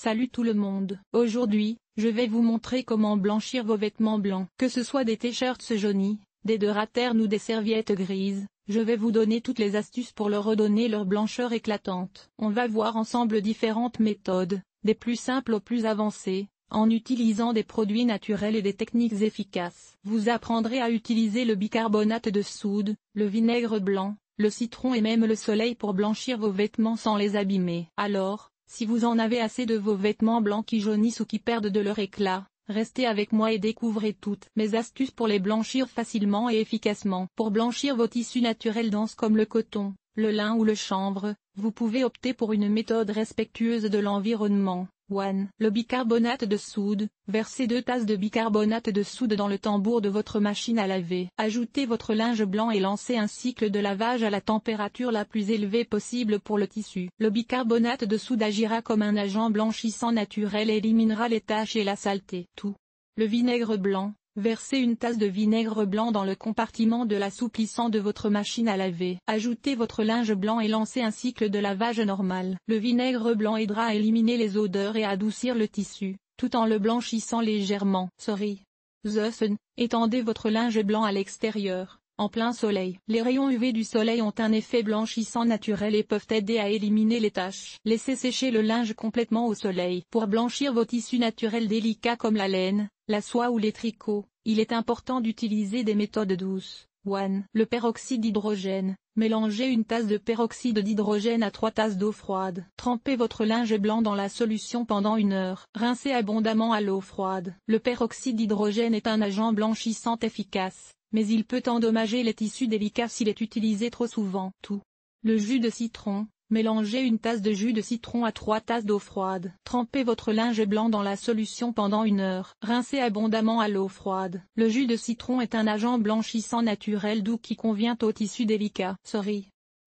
Salut tout le monde. Aujourd'hui, je vais vous montrer comment blanchir vos vêtements blancs. Que ce soit des t-shirts jaunis, des draps terne ou des serviettes grises, je vais vous donner toutes les astuces pour leur redonner leur blancheur éclatante. On va voir ensemble différentes méthodes, des plus simples aux plus avancées, en utilisant des produits naturels et des techniques efficaces. Vous apprendrez à utiliser le bicarbonate de soude, le vinaigre blanc, le citron et même le soleil pour blanchir vos vêtements sans les abîmer. Alors, si vous en avez assez de vos vêtements blancs qui jaunissent ou qui perdent de leur éclat, restez avec moi et découvrez toutes mes astuces pour les blanchir facilement et efficacement. Pour blanchir vos tissus naturels denses comme le coton, le lin ou le chanvre, vous pouvez opter pour une méthode respectueuse de l'environnement. 1. Le bicarbonate de soude. Versez 2 tasses de bicarbonate de soude dans le tambour de votre machine à laver. Ajoutez votre linge blanc et lancez un cycle de lavage à la température la plus élevée possible pour le tissu. Le bicarbonate de soude agira comme un agent blanchissant naturel et éliminera les taches et la saleté. Tout. Le vinaigre blanc. Versez une tasse de vinaigre blanc dans le compartiment de l'assouplissant de votre machine à laver. Ajoutez votre linge blanc et lancez un cycle de lavage normal. Le vinaigre blanc aidera à éliminer les odeurs et à adoucir le tissu, tout en le blanchissant légèrement. Étendez votre linge blanc à l'extérieur, en plein soleil. Les rayons UV du soleil ont un effet blanchissant naturel et peuvent aider à éliminer les taches. Laissez sécher le linge complètement au soleil. Pour blanchir vos tissus naturels délicats comme la laine, la soie ou les tricots, il est important d'utiliser des méthodes douces. 1. Le peroxyde d'hydrogène. Mélangez une tasse de peroxyde d'hydrogène à 3 tasses d'eau froide. Trempez votre linge blanc dans la solution pendant 1 heure. Rincez abondamment à l'eau froide. Le peroxyde d'hydrogène est un agent blanchissant efficace, mais il peut endommager les tissus délicats s'il est utilisé trop souvent. Tout. Le jus de citron. Mélangez une tasse de jus de citron à 3 tasses d'eau froide. Trempez votre linge blanc dans la solution pendant 1 heure. Rincez abondamment à l'eau froide. Le jus de citron est un agent blanchissant naturel doux qui convient aux tissus délicats.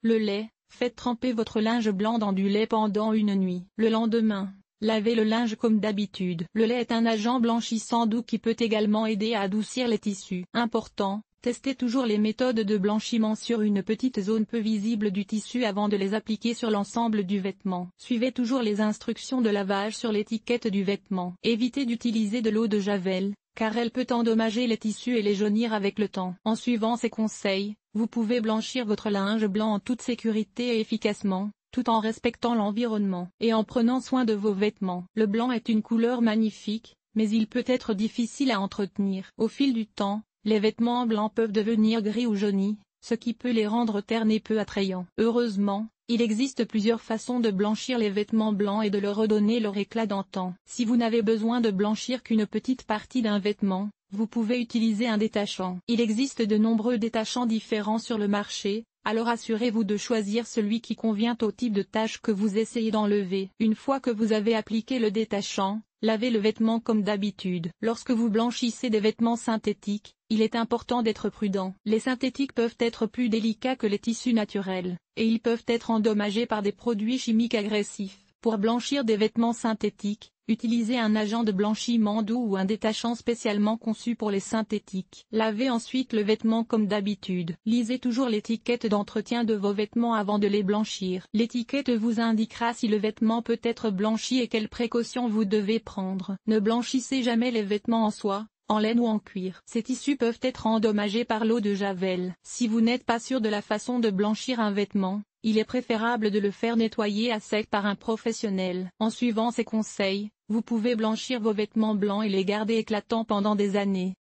Le lait. Faites tremper votre linge blanc dans du lait pendant 1 nuit. Le lendemain, lavez le linge comme d'habitude. Le lait est un agent blanchissant doux qui peut également aider à adoucir les tissus. Important. Testez toujours les méthodes de blanchiment sur une petite zone peu visible du tissu avant de les appliquer sur l'ensemble du vêtement. Suivez toujours les instructions de lavage sur l'étiquette du vêtement. Évitez d'utiliser de l'eau de Javel, car elle peut endommager les tissus et les jaunir avec le temps. En suivant ces conseils, vous pouvez blanchir votre linge blanc en toute sécurité et efficacement, tout en respectant l'environnement et en prenant soin de vos vêtements. Le blanc est une couleur magnifique, mais il peut être difficile à entretenir. Au fil du temps, les vêtements blancs peuvent devenir gris ou jaunis, ce qui peut les rendre ternes et peu attrayants. Heureusement, il existe plusieurs façons de blanchir les vêtements blancs et de leur redonner leur éclat d'antan. Si vous n'avez besoin de blanchir qu'une petite partie d'un vêtement, vous pouvez utiliser un détachant. Il existe de nombreux détachants différents sur le marché, alors assurez-vous de choisir celui qui convient au type de tâche que vous essayez d'enlever. Une fois que vous avez appliqué le détachant, lavez le vêtement comme d'habitude. Lorsque vous blanchissez des vêtements synthétiques, il est important d'être prudent. Les synthétiques peuvent être plus délicats que les tissus naturels, et ils peuvent être endommagés par des produits chimiques agressifs. Pour blanchir des vêtements synthétiques, utilisez un agent de blanchiment doux ou un détachant spécialement conçu pour les synthétiques. Lavez ensuite le vêtement comme d'habitude. Lisez toujours l'étiquette d'entretien de vos vêtements avant de les blanchir. L'étiquette vous indiquera si le vêtement peut être blanchi et quelles précautions vous devez prendre. Ne blanchissez jamais les vêtements en soie, en laine ou en cuir. Ces tissus peuvent être endommagés par l'eau de Javel. Si vous n'êtes pas sûr de la façon de blanchir un vêtement, il est préférable de le faire nettoyer à sec par un professionnel. En suivant ces conseils, vous pouvez blanchir vos vêtements blancs et les garder éclatants pendant des années.